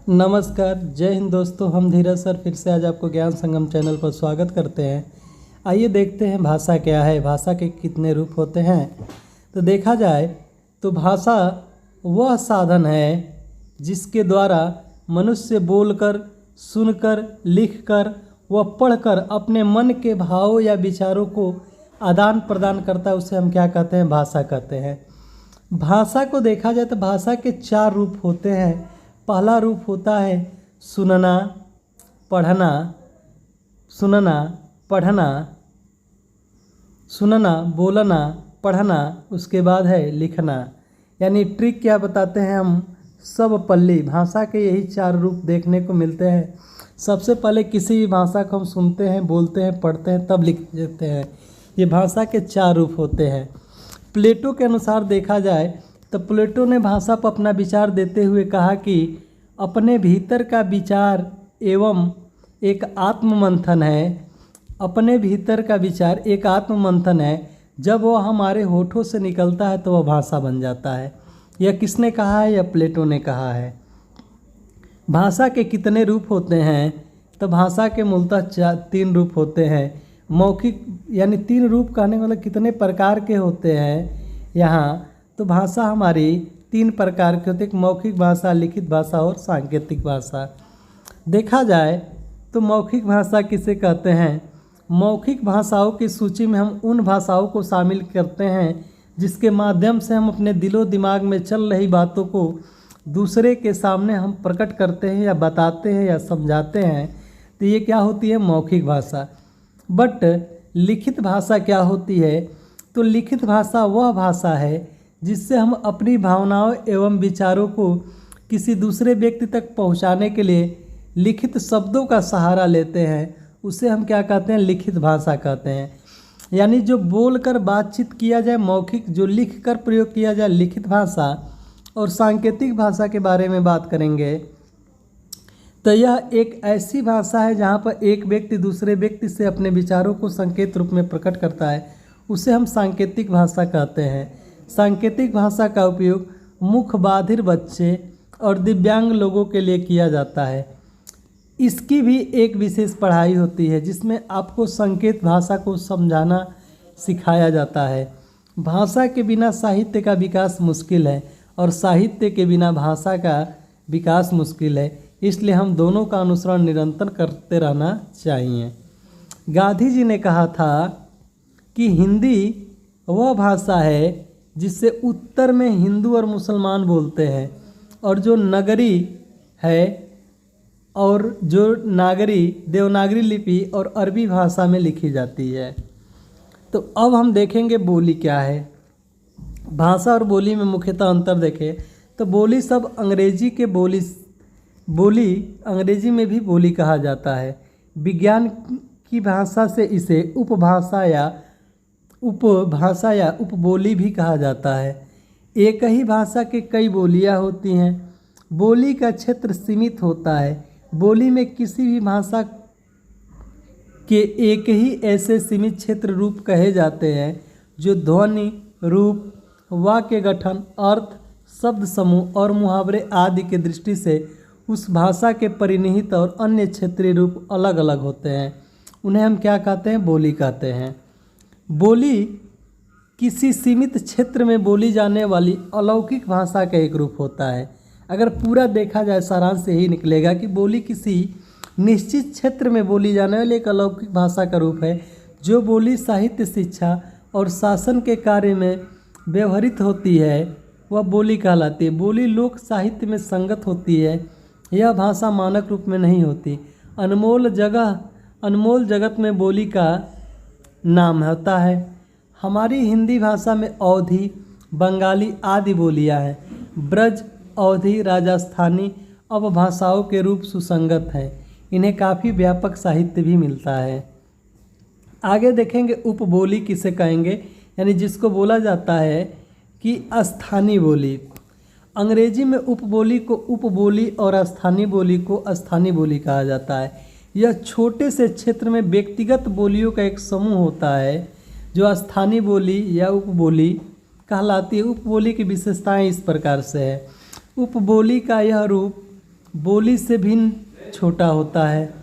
नमस्कार, जय हिंद दोस्तों। हम धीरज सर फिर से आज आपको ज्ञान संगम चैनल पर स्वागत करते हैं। आइए देखते हैं भाषा क्या है, भाषा के कितने रूप होते हैं। तो देखा जाए तो भाषा वह साधन है जिसके द्वारा मनुष्य बोलकर, सुनकर, लिखकर व पढ़कर अपने मन के भावों या विचारों को आदान प्रदान करता है। उसे हम क्या कहते हैं? भाषा कहते हैं। भाषा को देखा जाए तो भाषा के 4 रूप होते हैं। पहला रूप होता है सुनना, पढ़ना, सुनना, पढ़ना, सुनना, बोलना, पढ़ना। उसके बाद है लिखना। यानी ट्रिक क्या बताते हैं हम? सब पल्ली। भाषा के यही 4 रूप देखने को मिलते हैं। सबसे पहले किसी भी भाषा को हम सुनते हैं, बोलते हैं, पढ़ते हैं, तब लिख देते हैं। ये भाषा के 4 रूप होते हैं। प्लेटो के अनुसार देखा जाए तो प्लेटो ने भाषा पर अपना विचार देते हुए कहा कि अपने भीतर का विचार एवं एक आत्ममंथन है। अपने भीतर का विचार एक आत्ममंथन है। जब वह हमारे होठों से निकलता है तो वह भाषा बन जाता है। यह किसने कहा है? यह प्लेटो ने कहा है। भाषा के कितने रूप होते हैं? तो भाषा के मूलतः 3 रूप होते हैं। मौखिक यानी 3 रूप कहने का मतलब कितने प्रकार के होते हैं यहाँ? तो भाषा हमारी 3 प्रकार के होते हैं। मौखिक भाषा, लिखित भाषा और सांकेतिक भाषा। देखा जाए तो मौखिक भाषा किसे कहते हैं? मौखिक भाषाओं की सूची में हम उन भाषाओं को शामिल करते हैं जिसके माध्यम से हम अपने दिलो दिमाग में चल रही बातों को दूसरे के सामने हम प्रकट करते हैं या बताते हैं या समझाते हैं। तो ये क्या होती है? मौखिक भाषा। बट लिखित भाषा क्या होती है? तो लिखित भाषा वह भाषा है जिससे हम अपनी भावनाओं एवं विचारों को किसी दूसरे व्यक्ति तक पहुंचाने के लिए लिखित शब्दों का सहारा लेते हैं। उसे हम क्या कहते हैं? लिखित भाषा कहते हैं। यानी जो बोलकर बातचीत किया जाए मौखिक, जो लिखकर प्रयोग किया जाए लिखित भाषा। और सांकेतिक भाषा के बारे में बात करेंगे तो यह एक ऐसी भाषा है जहाँ पर एक व्यक्ति दूसरे व्यक्ति से अपने विचारों को संकेत रूप में प्रकट करता है। उसे हम सांकेतिक भाषा कहते हैं। सांकेतिक भाषा का उपयोग मुख बाधिर बच्चे और दिव्यांग लोगों के लिए किया जाता है। इसकी भी एक विशेष पढ़ाई होती है जिसमें आपको संकेत भाषा को समझाना सिखाया जाता है। भाषा के बिना साहित्य का विकास मुश्किल है और साहित्य के बिना भाषा का विकास मुश्किल है। इसलिए हम दोनों का अनुसरण निरंतर करते रहना चाहिए। गांधी जी ने कहा था कि हिंदी वह भाषा है जिससे उत्तर में हिंदू और मुसलमान बोलते हैं और जो नगरी है और जो नागरी देवनागरी लिपि और अरबी भाषा में लिखी जाती है। तो अब हम देखेंगे बोली क्या है। भाषा और बोली में मुख्यतः अंतर देखें तो बोली सब अंग्रेजी के बोली अंग्रेजी में भी बोली कहा जाता है। विज्ञान की भाषा से इसे उपभाषा या उपबोली भी कहा जाता है। एक ही भाषा के कई बोलियां होती हैं। बोली का क्षेत्र सीमित होता है। बोली में किसी भी भाषा के एक ही ऐसे सीमित क्षेत्र रूप कहे जाते हैं जो ध्वनि, रूप, वाक्य गठन, अर्थ, शब्द समूह और मुहावरे आदि के दृष्टि से उस भाषा के परिनिहित और अन्य क्षेत्रीय रूप अलग अलग होते हैं। उन्हें हम क्या कहते हैं? बोली कहते हैं। बोली किसी सीमित क्षेत्र में बोली जाने वाली अलौकिक भाषा का एक रूप होता है। अगर पूरा देखा जाए सारांश से ही निकलेगा कि बोली किसी निश्चित क्षेत्र में बोली जाने वाली एक अलौकिक भाषा का रूप है। जो बोली साहित्य, शिक्षा और शासन के कार्य में व्यवहृत होती है वह बोली कहलाती है। बोली लोक साहित्य में संगत होती है। यह भाषा मानक रूप में नहीं होती। अनमोल जगत में बोली का नाम होता है। हमारी हिंदी भाषा में अवधी, बंगाली आदि बोलियां हैं। ब्रज, अवधी, राजस्थानी अपभाषाओं के रूप सुसंगत हैं। इन्हें काफ़ी व्यापक साहित्य भी मिलता है। आगे देखेंगे उपबोली किसे कहेंगे, यानी जिसको बोला जाता है कि स्थानीय बोली। अंग्रेजी में उपबोली को उपबोली और स्थानीय बोली को स्थानीय बोली कहा जाता है। यह छोटे से क्षेत्र में व्यक्तिगत बोलियों का एक समूह होता है जो स्थानीय बोली या उपबोली कहलाती है। उपबोली की विशेषताएं इस प्रकार से है। उपबोली का यह रूप बोली से भिन्न छोटा होता है।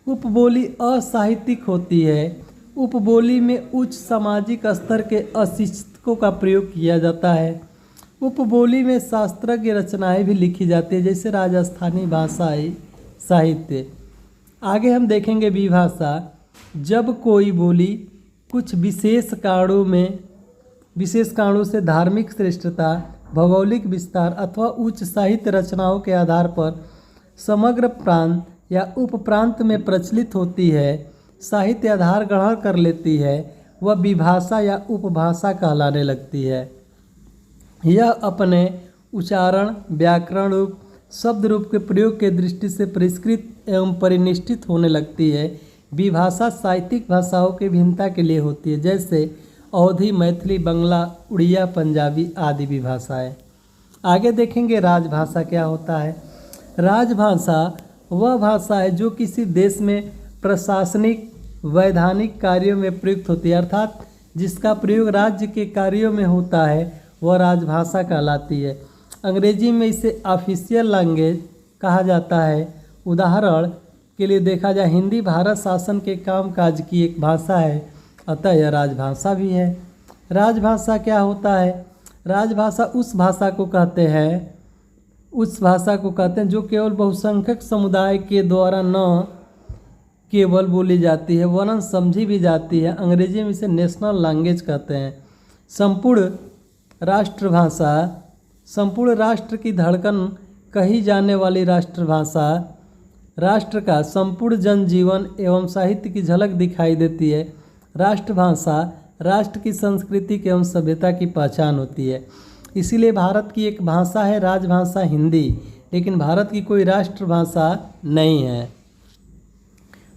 उपबोली असाहित्यिक होती है। उपबोली में उच्च सामाजिक स्तर के अशिक्षितों का प्रयोग किया जाता है। उपबोली में शास्त्रज्ञ रचनाएं भी लिखी जाती है, जैसे राजस्थानी भाषाई साहित्य। आगे हम देखेंगे विभाषा। जब कोई बोली कुछ विशेष कारणों से धार्मिक श्रेष्ठता, भौगोलिक विस्तार अथवा उच्च साहित्य रचनाओं के आधार पर समग्र प्रांत या उपप्रांत में प्रचलित होती है, साहित्य आधार ग्रहण कर लेती है, वह विभाषा या उपभाषा कहलाने लगती है। यह अपने उच्चारण, व्याकरण रूप, शब्द रूप के प्रयोग के दृष्टि से परिष्कृत एवं परिनिष्ठित होने लगती है। विभाषा साहित्यिक भाषाओं की भिन्नता के लिए होती है, जैसे अवधी, मैथिली, बंगला, उड़िया, पंजाबी आदि विभाषाएं। आगे देखेंगे राजभाषा क्या होता है। राजभाषा वह भाषा है जो किसी देश में प्रशासनिक वैधानिक कार्यों में प्रयुक्त होती है, अर्थात जिसका प्रयोग राज्य के कार्यों में होता है वह राजभाषा कहलाती है। अंग्रेजी में इसे ऑफिशियल लैंग्वेज कहा जाता है। उदाहरण के लिए देखा जाए, हिंदी भारत शासन के कामकाज की एक भाषा है, अतः यह राजभाषा भी है। राजभाषा क्या होता है? राजभाषा उस भाषा को कहते हैं जो केवल बहुसंख्यक समुदाय के द्वारा न केवल बोली जाती है वरन समझी भी जाती है। अंग्रेजी में इसे नेशनल लैंग्वेज कहते हैं। संपूर्ण राष्ट्रभाषा, संपूर्ण राष्ट्र की धड़कन कही जाने वाली राष्ट्रभाषा, राष्ट्र का संपूर्ण जनजीवन एवं साहित्य की झलक दिखाई देती है। राष्ट्रभाषा राष्ट्र की संस्कृति एवं सभ्यता की पहचान होती है। इसीलिए भारत की एक भाषा है राजभाषा हिंदी, लेकिन भारत की कोई राष्ट्रभाषा नहीं है।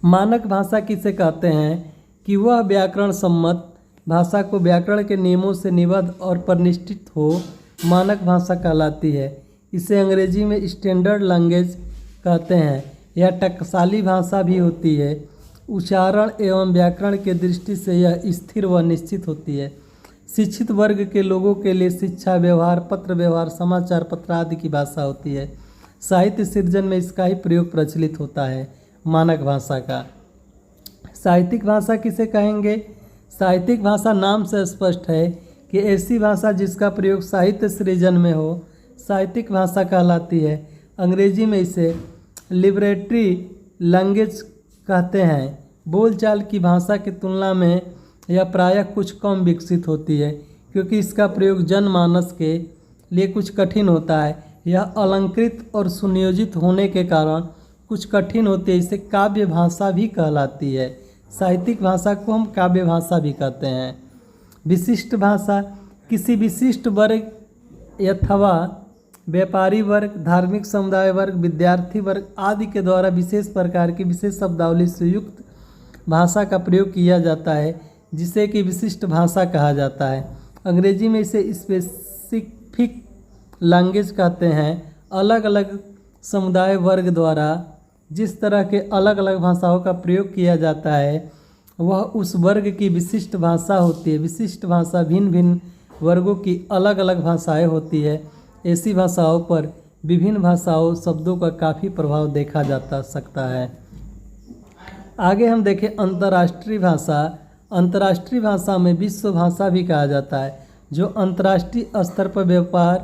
मानक भाषा किसे कहते हैं? कि वह व्याकरण सम्मत भाषा को व्याकरण के नियमों से निबद्ध और परिनिष्ठित हो, मानक भाषा कहलाती है। इसे अंग्रेजी में स्टैंडर्ड लैंग्वेज कहते हैं। यह टकसाली भाषा भी होती है। उच्चारण एवं व्याकरण के दृष्टि से यह स्थिर व निश्चित होती है। शिक्षित वर्ग के लोगों के लिए शिक्षा व्यवहार, पत्र व्यवहार, समाचार पत्र आदि की भाषा होती है। साहित्य सृजन में इसका ही प्रयोग प्रचलित होता है, मानक भाषा का। साहित्यिक भाषा किसे कहेंगे? साहित्यिक भाषा नाम से स्पष्ट है कि ऐसी भाषा जिसका प्रयोग साहित्य सृजन में हो, साहित्यिक भाषा कहलाती है। अंग्रेजी में इसे लिबरेटरी लैंग्वेज कहते हैं। बोलचाल की भाषा की तुलना में यह प्रायः कुछ कम विकसित होती है, क्योंकि इसका प्रयोग जनमानस के लिए कुछ कठिन होता है। यह अलंकृत और सुनियोजित होने के कारण कुछ कठिन होती है। इसे काव्य भाषा भी कहलाती है। साहित्यिक भाषा को हम काव्य भाषा भी कहते हैं। विशिष्ट भाषा किसी विशिष्ट वर्ग अथवा व्यापारी वर्ग, धार्मिक समुदाय वर्ग, विद्यार्थी वर्ग आदि के द्वारा विशेष प्रकार की विशेष शब्दावली से युक्त भाषा का प्रयोग किया जाता है, जिसे कि विशिष्ट भाषा कहा जाता है। अंग्रेजी में इसे स्पेसिफिक लैंग्वेज कहते हैं। अलग अलग समुदाय वर्ग द्वारा जिस तरह के अलग अलग भाषाओं का प्रयोग किया जाता है वह उस वर्ग की विशिष्ट भाषा होती है। विशिष्ट भाषा भिन्न भिन्न वर्गों की अलग अलग भाषाएं होती है। ऐसी भाषाओं पर विभिन्न भाषाओं शब्दों का काफ़ी प्रभाव देखा जाता सकता है। आगे हम देखें अंतर्राष्ट्रीय भाषा। अंतर्राष्ट्रीय भाषा में विश्व भाषा भी कहा जाता है, जो अंतर्राष्ट्रीय स्तर पर व्यापार,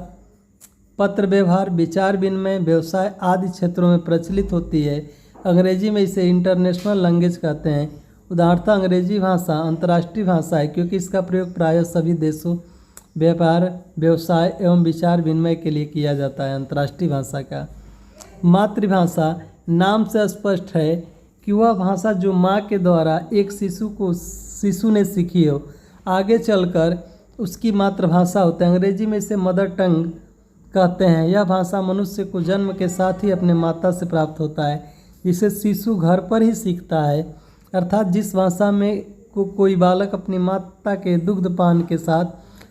पत्र व्यवहार, विचार विनिमय, व्यवसाय आदि क्षेत्रों में प्रचलित होती है। अंग्रेजी में इसे इंटरनेशनल लैंग्वेज कहते हैं। उदाहरणतः अंग्रेजी भाषा अंतर्राष्ट्रीय भाषा है, क्योंकि इसका प्रयोग प्रायः सभी देशों व्यापार, व्यवसाय एवं विचार विनिमय के लिए किया जाता है। अंतर्राष्ट्रीय भाषा का मातृभाषा नाम से स्पष्ट है कि वह भाषा जो माँ के द्वारा एक शिशु ने सीखी हो, आगे चलकर उसकी मातृभाषा होती है। अंग्रेजी में इसे मदर टंग कहते हैं। यह भाषा मनुष्य को जन्म के साथ ही अपने माता से प्राप्त होता है, जिसे शिशु घर पर ही सीखता है। अर्थात जिस भाषा में कोई बालक अपनी माता के दुग्धपान के साथ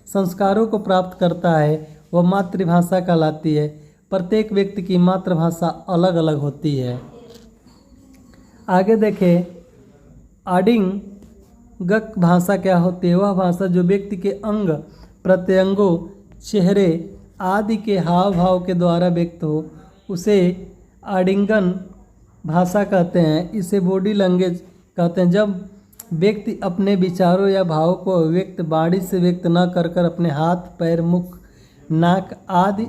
संस्कारों को प्राप्त करता है वह मातृभाषा कहलाती है। प्रत्येक व्यक्ति की मातृभाषा अलग अलग होती है। आगे देखें आडिंगक भाषा क्या होती है? वह भाषा जो व्यक्ति के अंग प्रत्यंगों, चेहरे आदि के हाव भाव के द्वारा व्यक्त हो, उसे आलिंगन भाषा कहते हैं। इसे बॉडी लैंग्वेज कहते हैं। जब व्यक्ति अपने विचारों या भावों को व्यक्त वाणी से व्यक्त न कर कर अपने हाथ, पैर, मुख, नाक आदि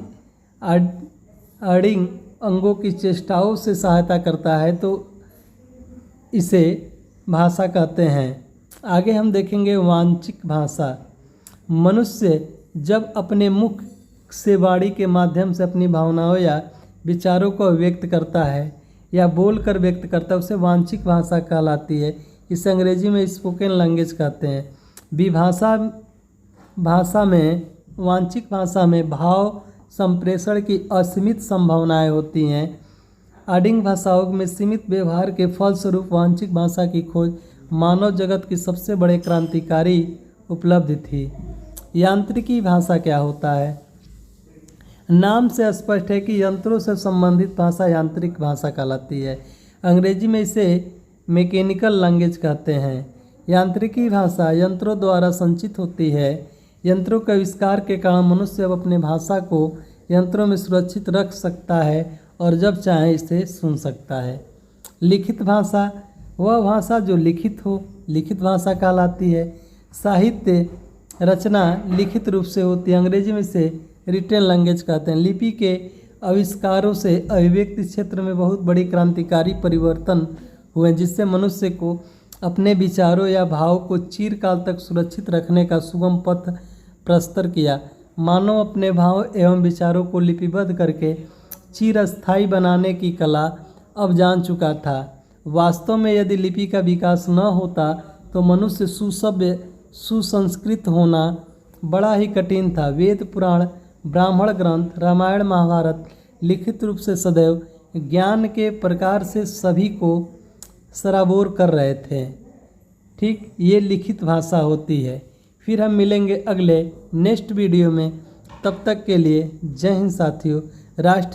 अड़िंग अंगों की चेष्टाओं से सहायता करता है तो इसे भाषा कहते हैं। आगे हम देखेंगे वाचिक भाषा। मनुष्य जब अपने मुख से वाणी के माध्यम से अपनी भावनाओं या विचारों को व्यक्त करता है या बोलकर व्यक्त करता है उसे वाचिक भाषा कहलाती है। इसे अंग्रेजी में स्पोकन लैंग्वेज कहते हैं। विभाषा भाषा में वाचिक भाषा में भाव संप्रेषण की असीमित संभावनाएं होती हैं। आदिम भाषाओं में सीमित व्यवहार के फलस्वरूप वाचिक भाषा की खोज मानव जगत की सबसे बड़े क्रांतिकारी उपलब्धि थी। यांत्रिकी भाषा क्या होता है? नाम से स्पष्ट है कि यंत्रों से संबंधित भाषा यांत्रिक भाषा कहलाती है। अंग्रेजी में इसे मैकेनिकल लैंग्वेज कहते हैं। यांत्रिकी भाषा यंत्रों द्वारा संचित होती है। यंत्रों के आविष्कार के कारण मनुष्य अब अपने भाषा को यंत्रों में सुरक्षित रख सकता है और जब चाहे इसे सुन सकता है। लिखित भाषा वह भाषा जो लिखित हो, लिखित भाषा कहलाती है। साहित्य रचना लिखित रूप से होती है। अंग्रेजी में इसे रिटन लैंग्वेज कहते हैं। लिपि के आविष्कारों से अभिव्यक्ति क्षेत्र में बहुत बड़ी क्रांतिकारी परिवर्तन हुए जिससे मनुष्य को अपने विचारों या भाव को चिरकाल तक सुरक्षित रखने का सुगम पथ प्रशस्त किया। मानव अपने भाव एवं विचारों को लिपिबद्ध करके चिरस्थायी बनाने की कला अब जान चुका था। वास्तव में यदि लिपि का विकास न होता तो मनुष्य सुसभ्य सुसंस्कृत होना बड़ा ही कठिन था। वेद पुराण, ब्राह्मण ग्रंथ, रामायण, महाभारत लिखित रूप से सदैव ज्ञान के प्रकार से सभी को सराबोर कर रहे थे। ठीक, ये लिखित भाषा होती है। फिर हम मिलेंगे अगले नेक्स्ट वीडियो में। तब तक के लिए जय हिंद साथियों। राष्ट्र